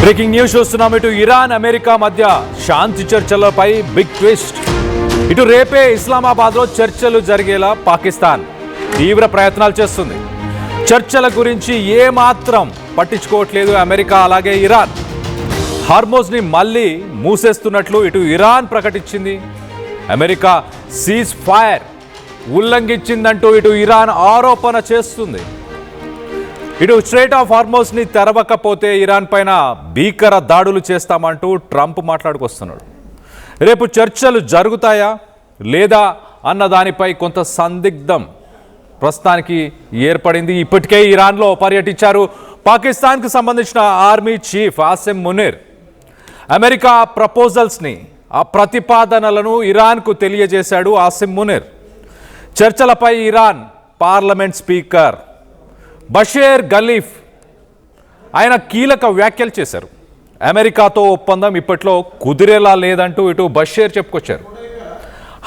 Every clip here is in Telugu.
బ్రేకింగ్ న్యూస్ చూస్తున్నాం. ఇటు ఇరాన్ అమెరికా మధ్య శాంతి చర్చలపై బిగ్ ట్విస్ట్. ఇటు రేపే ఇస్లామాబాద్లో చర్చలు జరిగేలా పాకిస్తాన్ తీవ్ర ప్రయత్నాలు చేస్తుంది. చర్చల గురించి ఏమాత్రం పట్టించుకోవట్లేదు అమెరికా అలాగే ఇరాన్. హార్మోజ్ని మళ్ళీ మూసేస్తున్నట్లు ఇటు ఇరాన్ ప్రకటించింది. అమెరికా సీజ్ ఫైర్ ఉల్లంఘించిందంటూ ఇటు ఇరాన్ ఆరోపణ చేస్తుంది. ఇటు స్ట్రైట్ ఆఫ్ హార్మోజ్ని తెరవకపోతే ఇరాన్ పైన భీకర దాడులు చేస్తామంటూ ట్రంప్ మాట్లాడుకొస్తున్నాడు. రేపు చర్చలు జరుగుతాయా లేదా అన్న దానిపై కొంత సందిగ్ధం ప్రస్తుతానికి ఏర్పడింది. ఇప్పటికే ఇరాన్లో పర్యటించారు పాకిస్తాన్కి సంబంధించిన army chief Asim Munir. America ప్రపోజల్స్ని ఆ ప్రతిపాదనలను ఇరాన్కు తెలియజేశాడు ఆసిమ్ మునీర్. చర్చలపై Iran parliament speaker Bashir Ghalif ఆయన కీలక వ్యాఖ్యలు చేశారు. అమెరికాతో ఒప్పందం ఇప్పట్లో కుదిరేలా లేదంటూ ఇటు బషీర్ చెప్పుకొచ్చారు.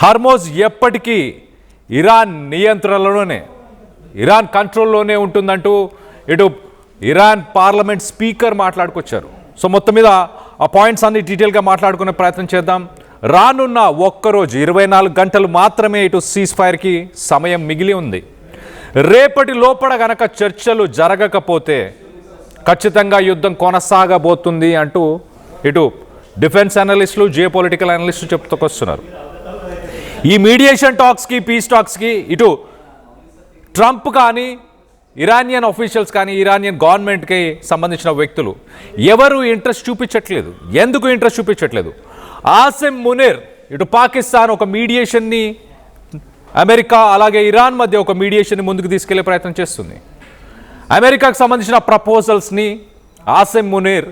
హార్మోజ్ ఎప్పటికీ ఇరాన్ నియంత్రణలోనే, ఇరాన్ కంట్రోల్లోనే ఉంటుందంటూ ఇటు ఇరాన్ పార్లమెంట్ స్పీకర్ మాట్లాడుకొచ్చారు. సో మొత్తం మీద ఆ పాయింట్స్ అన్ని డీటెయిల్గా మాట్లాడుకునే ప్రయత్నం చేద్దాం. రానున్న ఒక్కరోజు 24 గంటలు మాత్రమే ఇటు సీజ్ ఫైర్కి సమయం మిగిలి ఉంది. రేపటి లోపల గనక చర్చలు జరగకపోతే ఖచ్చితంగా యుద్ధం కొనసాగబోతుంది అంటూ ఇటు డిఫెన్స్ అనలిస్టులు, జియోపొలిటికల్ అనలిస్టులు చెప్తుకొస్తున్నారు. ఈ మీడియేషన్ టాక్స్కి, పీస్ టాక్స్కి ఇటు ట్రంప్ కానీ, ఇరానియన్ ఆఫీషియల్స్ కానీ, ఇరానియన్ గవర్నమెంట్కి సంబంధించిన వ్యక్తులు ఎవరు ఇంట్రెస్ట్ చూపించట్లేదు. ఎందుకు ఇంట్రెస్ట్ చూపించట్లేదు? ఆసిమ్ మునీర్ ఇటు పాకిస్తాన్ ఒక మీడియేషన్ని, అమెరికా అలాగే ఇరాన్ మధ్య ఒక మీడియేషన్ని ముందుకు తీసుకెళ్లే ప్రయత్నం చేస్తుంది. అమెరికాకు సంబంధించిన ప్రపోజల్స్ని ఆసిమ్ మునీర్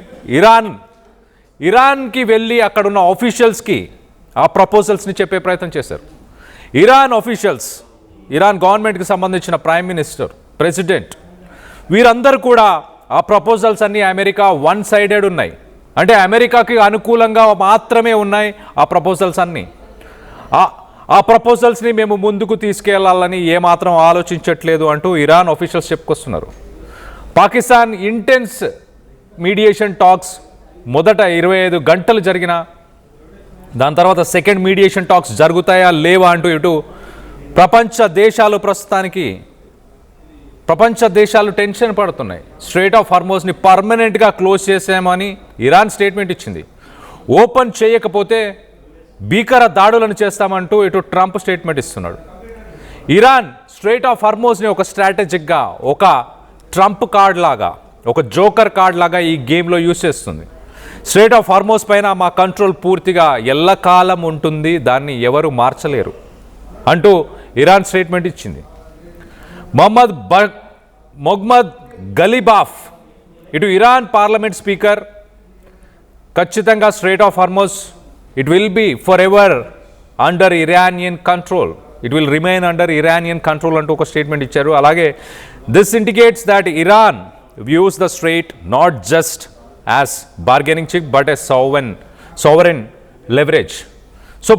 ఇరాన్కి వెళ్ళి అక్కడున్న ఆఫీషియల్స్కి ఆ ప్రపోజల్స్ని చెప్పే ప్రయత్నం చేశారు. ఇరాన్ ఆఫీషియల్స్, ఇరాన్ గవర్నమెంట్కి సంబంధించిన ప్రైమ్ మినిస్టర్, ప్రెసిడెంట్, వీరందరూ కూడా ఆ ప్రపోజల్స్ అన్నీ అమెరికా వన్ సైడెడ్ ఉన్నాయి. అంటే అమెరికాకి అనుకూలంగా మాత్రమే ఉన్నాయి ఆ ప్రపోజల్స్ అన్నీ. ఆ ప్రపోజల్స్ని మేము ముందుకు తీసుకెళ్లాలని ఏమాత్రం ఆలోచించట్లేదు అంటూ ఇరాన్ ఆఫీషియల్స్ చెప్పుకొస్తున్నారు. పాకిస్తాన్ ఇంటెన్స్ మీడియేషన్ టాక్స్ మొదట 25 గంటలు జరిగిన దాని తర్వాత సెకండ్ మీడియేషన్ టాక్స్ జరుగుతాయా లేవా అంటూ ఇటు ప్రపంచ దేశాలు టెన్షన్ పడుతున్నాయి. స్ట్రైట్ ఆఫ్ హార్మోజ్ని పర్మనెంట్గా క్లోజ్ చేసామని ఇరాన్ స్టేట్మెంట్ ఇచ్చింది. ఓపెన్ చేయకపోతే భీకర దాడులను చేస్తామంటూ ఇటు ట్రంప్ స్టేట్మెంట్ ఇస్తున్నాడు. ఇరాన్ స్ట్రైట్ ఆఫ్ హార్మోజ్ని ఒక స్ట్రాటజిక్గా, ఒక ట్రంప్ కార్డ్ లాగా, ఒక జోకర్ కార్డ్ లాగా ఈ గేమ్లో యూజ్ చేస్తుంది. స్ట్రైట్ ఆఫ్ హార్మోజ్ పైన మా కంట్రోల్ పూర్తిగా ఎల్లకాలం ఉంటుంది, దాన్ని ఎవరు మార్చలేరు అంటూ ఇరాన్ స్టేట్మెంట్ ఇచ్చింది. మొహమ్మద్ గలీబాఫ్ ఇటు ఇరాన్ పార్లమెంట్ స్పీకర్ ఖచ్చితంగా strait of Hormuz it will be forever under Iranian control, it will remain under Iranian control అంటూ ఒక స్టేట్మెంట్ ఇచ్చారు. అలాగే this indicates that Iran views the strait not just as bargaining chip but a sovereign leverage. So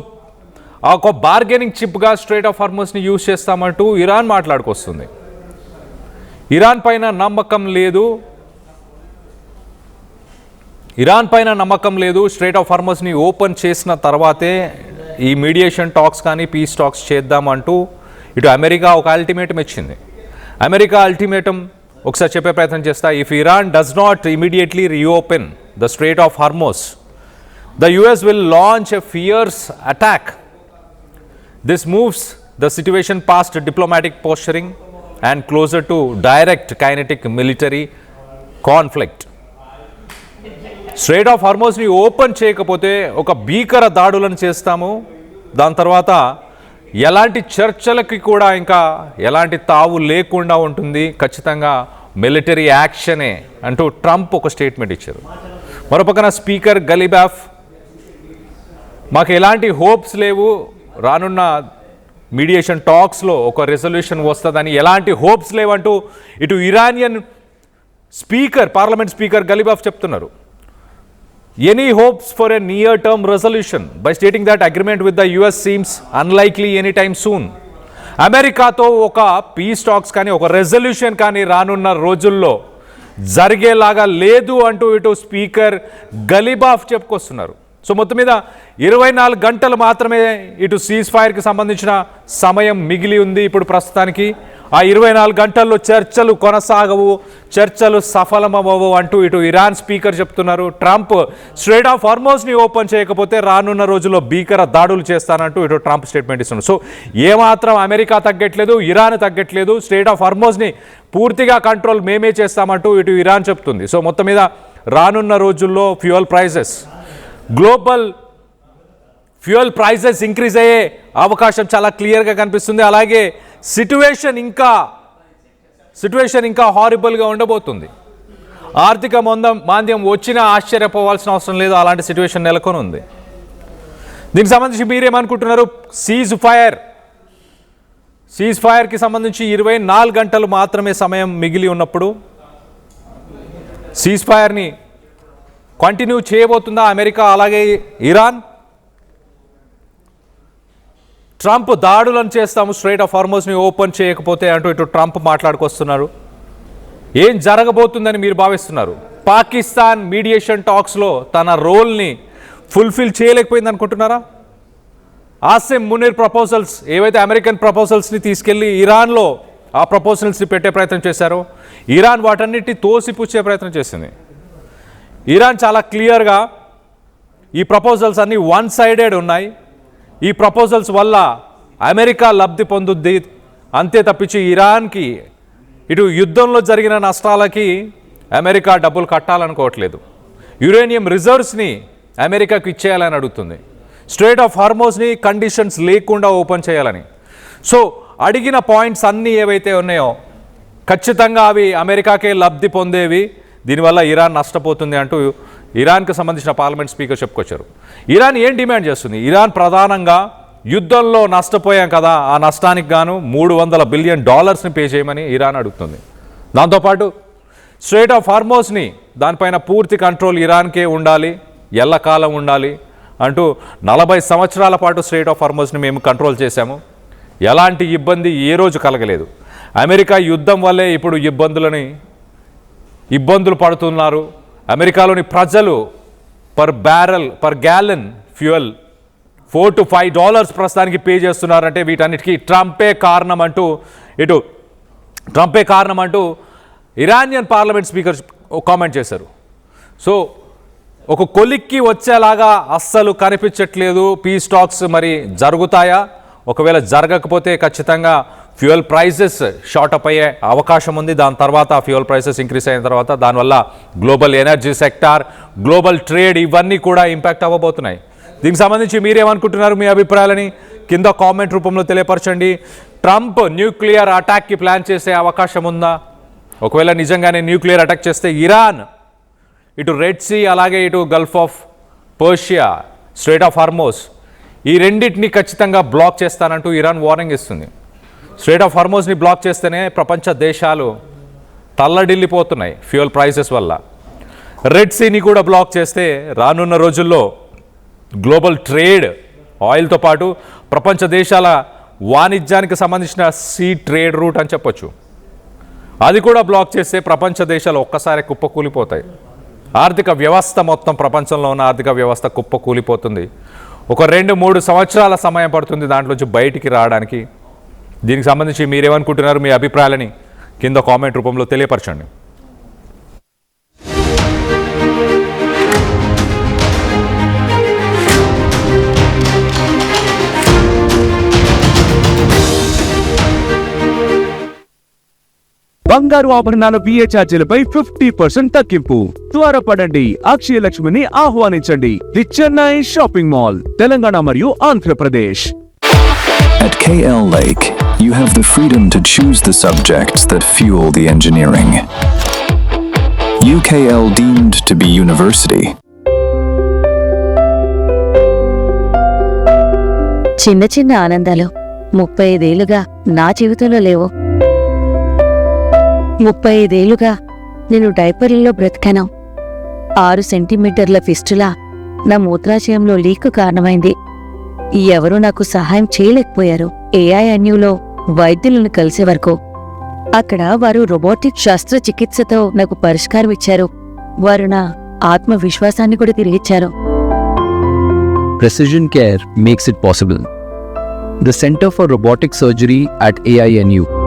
ఒక బార్గెనింగ్ చిప్గా స్ట్రైట్ ఆఫ్ హార్మోజ్ని యూజ్ చేస్తామంటూ ఇరాన్ మాట్లాడుకొస్తుంది. ఇరాన్ పైన నమ్మకం లేదు. స్ట్రైట్ ఆఫ్ హార్మోజ్ని ఓపెన్ చేసిన తర్వాతే ఈ మీడియేషన్ టాక్స్ కానీ, పీస్ టాక్స్ చేద్దామంటూ ఇటు అమెరికా ఒక అల్టిమేటం ఇచ్చింది. అమెరికా అల్టిమేటం ఒకసారి చెప్పే ప్రయత్నం చేస్తా. If Iran does not immediately reopen the straight of Hormuz, the US will launch a fierce attack. This moves the situation past diplomatic posturing and closer to direct kinetic military conflict. Strait of హార్మోజ్ని ఓపెన్ చేయకపోతే ఒక భీకర దాడులను చేస్తాము. దాని తర్వాత ఎలాంటి చర్చలకి కూడా ఇంకా ఎలాంటి తావు లేకుండా ఉంటుంది, ఖచ్చితంగా మిలిటరీ యాక్షనే అంటూ ట్రంప్ ఒక స్టేట్మెంట్ ఇచ్చారు. మరోపక్కన స్పీకర్ గలీబాఫ్ మాకు ఎలాంటి హోప్స్ లేవు, రానున్న మీడియేషన్ టాక్స్లో ఒక రెజల్యూషన్ వస్తుందని ఎలాంటి హోప్స్ లేవంటూ ఇటు ఇరానియన్ స్పీకర్, పార్లమెంట్ స్పీకర్ గలీబాఫ్ చెప్తున్నారు. Any hopes for a near term resolution by stating that agreement with the US seems unlikely any time soon. అమెరికాతో ఒక పీస్ టాక్స్ కానీ, ఒక రెజల్యూషన్ కానీ రానున్న రోజుల్లో జరిగేలాగా లేదు అంటూ ఇటు స్పీకర్ గలీబాఫ్ చెప్పుకొస్తున్నారు. సో మొత్తం మీద 24 గంటలు మాత్రమే ఇటు సీజ్ ఫైర్కి సంబంధించిన సమయం మిగిలి ఉంది. ఇప్పుడు ప్రస్తుతానికి ఆ 24 గంటల్లో చర్చలు కొనసాగవు, చర్చలు సఫలమవ్వవు అంటూ ఇటు ఇరాన్ స్పీకర్ చెప్తున్నారు. ట్రంప్ స్ట్రెయిట్ ఆఫ్ హార్మోజ్ని ఓపెన్ చేయకపోతే రానున్న రోజుల్లో భీకర దాడులు చేస్తానంటూ ఇటు ట్రంప్ స్టేట్మెంట్ ఇస్తున్నారు. సో ఏమాత్రం అమెరికా తగ్గట్లేదు, ఇరాన్ తగ్గట్లేదు, స్ట్రెయిట్ ఆఫ్ హార్మోజ్ని పూర్తిగా కంట్రోల్ మేమే చేస్తామంటూ ఇటు ఇరాన్ చెప్తుంది. సో మొత్తం మీద రానున్న రోజుల్లో గ్లోబల్ ఫ్యూయల్ ప్రైజెస్ ఇంక్రీజ్ అయ్యే అవకాశం చాలా క్లియర్గా కనిపిస్తుంది. అలాగే సిట్యువేషన్ ఇంకా హారిబుల్గా ఉండబోతుంది. ఆర్థిక మాంద్యం వచ్చినా ఆశ్చర్యపోవాల్సిన అవసరం లేదు, అలాంటి సిట్యువేషన్ నెలకొని ఉంది. దీనికి సంబంధించి మీరేమనుకుంటున్నారు? సీజ్ ఫైర్కి సంబంధించి 24 గంటలు మాత్రమే సమయం మిగిలి ఉన్నప్పుడు సీజ్ ఫైర్ని కంటిన్యూ చేయబోతుందా అమెరికా అలాగే ఇరాన్? ట్రంప్ దాడులను చేస్తాము స్ట్రెయిట్ ఆఫ్ హార్మోజ్ని ఓపెన్ చేయకపోతే అంటూ ఇటు ట్రంప్ మాట్లాడుకొస్తున్నారు. ఏం జరగబోతుందని మీరు భావిస్తున్నారు? పాకిస్తాన్ మీడియేషన్ టాక్స్లో తన రోల్ని ఫుల్ఫిల్ చేయలేకపోయింది అనుకుంటున్నారా? ఆసిమ్ మునీర్ ప్రపోజల్స్ ఏవైతే అమెరికన్ ప్రపోజల్స్ని తీసుకెళ్లి ఇరాన్లో ఆ ప్రపోజల్స్ని పెట్టే ప్రయత్నం చేశారో ఇరాన్ వాటన్నిటిని తోసిపుచ్చే ప్రయత్నం చేసింది. ఇరాన్ చాలా క్లియర్గా ఈ ప్రపోజల్స్ అన్నీ వన్ సైడెడ్ ఉన్నాయి, ఈ ప్రపోజల్స్ వల్ల అమెరికా లబ్ధి పొందుద్ది అంతే తప్పించి ఇరాన్కి ఇటు యుద్ధంలో జరిగిన నష్టాలకి అమెరికా డబ్బులు కట్టాలనుకోవట్లేదు. యురేనియం రిజర్వ్స్ని అమెరికాకు ఇచ్చేయాలని అడుగుతుంది. స్ట్రెయిట్ ఆఫ్ హార్మోజ్ని కండిషన్స్ లేకుండా ఓపెన్ చేయాలని. సో అడిగిన పాయింట్స్ అన్నీ ఏవైతే ఉన్నాయో ఖచ్చితంగా అవి అమెరికాకే లబ్ధి పొందేవి, దీనివల్ల ఇరాన్ నష్టపోతుంది అంటూ ఇరాన్కి సంబంధించిన పార్లమెంట్ స్పీకర్ చెప్పుకొచ్చారు. ఇరాన్ ఏం డిమాండ్ చేస్తుంది? ఇరాన్ ప్రధానంగా యుద్ధంలో నష్టపోయాం కదా, ఆ నష్టానికి గాను $300 బిలియన్ పే చేయమని ఇరాన్ అడుగుతుంది. దాంతోపాటు స్ట్రెయిట్ ఆఫ్ హార్మోజ్ని దానిపైన పూర్తి కంట్రోల్ ఇరాన్కే ఉండాలి, ఎల్లకాలం ఉండాలి అంటూ 40 సంవత్సరాల పాటు స్ట్రెయిట్ ఆఫ్ హార్మోజ్ని మేము కంట్రోల్ చేశాము, ఎలాంటి ఇబ్బంది ఏ రోజు కలగలేదు. అమెరికా యుద్ధం వల్లే ఇప్పుడు ఇబ్బందులు పడుతున్నారు. అమెరికాలోని ప్రజలు పర్ గ్యాలన్ ఫ్యూయల్ $4 to $5 ప్రస్తుతానికి పే చేస్తున్నారంటే వీటన్నిటికీ ట్రంపే కారణం అంటూ ఇరానియన్ పార్లమెంట్ స్పీకర్ కామెంట్ చేశారు. సో ఒక కొలిక్కి వచ్చేలాగా అస్సలు కనిపించట్లేదు. పీస్ టాక్స్ మరి జరుగుతాయా? ఒకవేళ జరగకపోతే ఖచ్చితంగా ఫ్యూయల్ ప్రైసెస్ షార్ట్ అప్ అయ్యే అవకాశం ఉంది. దాని తర్వాత ఫ్యూయల్ ప్రైసెస్ ఇంక్రీస్ అయిన తర్వాత దానివల్ల global energy sector, global trade ఇవన్నీ కూడా ఇంపాక్ట్ అవ్వబోతున్నాయి. దీనికి సంబంధించి మీరేమనుకుంటున్నారు? మీ అభిప్రాయాలని కింద కామెంట్ రూపంలో తెలియపరచండి. ట్రంప్ న్యూక్లియర్ అటాక్కి ప్లాన్ చేసే అవకాశం ఉందా? ఒకవేళ నిజంగానే న్యూక్లియర్ అటాక్ చేస్తే ఇరాన్ ఇటు రెడ్ సీ అలాగే ఇటు Gulf of Persia, strait of Hormuz ఈ రెండింటిని ఖచ్చితంగా బ్లాక్ చేస్తానంటూ ఇరాన్ వార్నింగ్ ఇస్తుంది. స్ట్రెయిట్ ఆఫ్ హార్మోజ్ని బ్లాక్ చేస్తేనే ప్రపంచ దేశాలు తల్లడిల్లిపోతున్నాయి ఫ్యూయల్ ప్రైసెస్ వల్ల. రెడ్ సీని కూడా బ్లాక్ చేస్తే రానున్న రోజుల్లో గ్లోబల్ ట్రేడ్ ఆయిల్తో పాటు ప్రపంచ దేశాల వాణిజ్యానికి సంబంధించిన సీ ట్రేడ్ రూట్ అని చెప్పొచ్చు, అది కూడా బ్లాక్ చేస్తే ప్రపంచ దేశాలు ఒక్కసారి కుప్పకూలిపోతాయి. ఆర్థిక వ్యవస్థ మొత్తం ప్రపంచంలో ఉన్న ఆర్థిక వ్యవస్థ కుప్పకూలిపోతుంది. ఒక 2-3 సంవత్సరాల సమయం పడుతుంది దాంట్లోంచి బయటికి రావడానికి. దీనికి సంబంధించి మీరేమనుకుంటున్నారు? మీ అభిప్రాయాలని కింద కామెంట్ రూపంలో తెలియపరచండి. బంగారు ఆభరణాల బిఏ ఛార్జీలపై 50% తగ్గింపు. త్వరపడండి, అక్షయ లక్ష్మిని ఆహ్వానించండి. The Chennai shopping mall, Telangana మరియు Andhra Pradesh. At KL Lake, you have the freedom to choose the subjects that fuel the engineering. UKL deemed to be university. చిన్న చిన్న ఆనందాలు 35 ఏళ్లుగా నా జీవితంలో లేవు. 35 ఏళ్లుగా నేను డైపర్లలో బ్రతికాను. 6 సెంటీమీటర్ల ఫిస్టులా నా మూత్రాశయంలో లీక్ కారణమైంది. ఎవరూ నాకు సహాయం చేయలేకపోయారు. ఏఐఎన్యూలో వైద్యులను కలిసే వరకు అక్కడ వారు రోబోటిక్ శస్త్రచికిత్సతో నాకు పరిష్కారం ఇచ్చారు. వారు నా ఆత్మవిశ్వాసాన్ని కూడా తిరిగిచ్చారు. Precision care makes it possible. The Center for Robotic Surgery at AINU